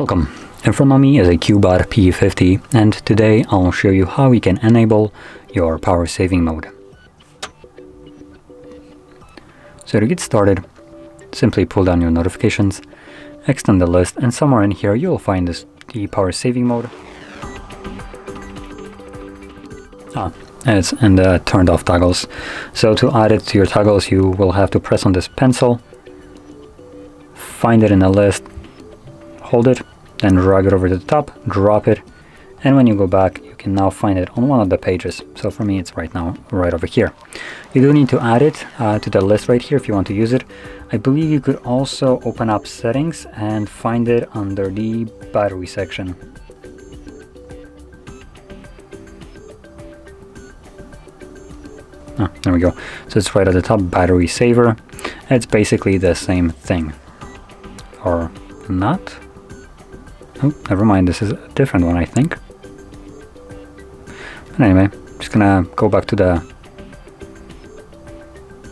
Welcome. In front of me is a Cubot P50, and today I'll show you how you can enable your power saving mode. So to get started, simply pull down your notifications, extend the list, and somewhere in here you'll find the power saving mode. It's in the turned off toggles. So to add it to your toggles, you will have to press on this pencil, find it in the list, hold it, then drag it over to the top, drop it, and when you go back you can now find it on one of the pages. So for me it's right now right over here. You do need to add it to the list right here if you want to use it. I believe you could also open up settings and find it under the battery section. There we go. So it's right at the top, battery saver. It's basically the same thing, or not. Oh, never mind, this is a different one, I think. But anyway, just gonna go back to the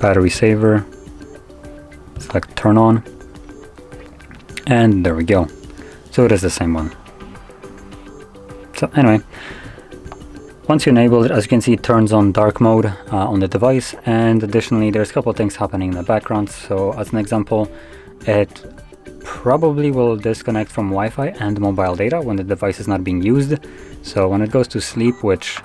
battery saver, select turn on, and there we go. So it is the same one. So anyway, once you enable it, as you can see, it turns on dark mode on the device, and additionally there's a couple of things happening in the background. So as an example, it probably will disconnect from Wi-Fi and mobile data when the device is not being used. So when it goes to sleep, which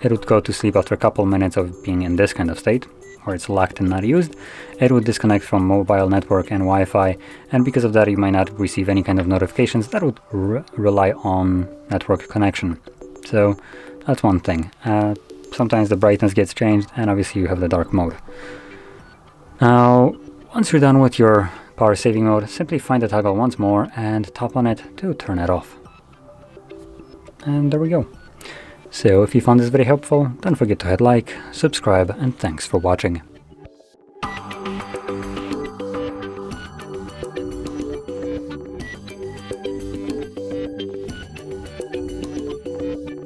it would go to sleep after a couple minutes of being in this kind of state, where it's locked and not used, it would disconnect from mobile network and Wi-Fi, and because of that you might not receive any kind of notifications that would rely on network connection. So that's one thing. Sometimes the brightness gets changed, and obviously you have the dark mode. Now once you're done with your power saving mode, simply find the toggle once more and tap on it to turn it off. And there we go. So if you found this very helpful, don't forget to hit like, subscribe, and thanks for watching.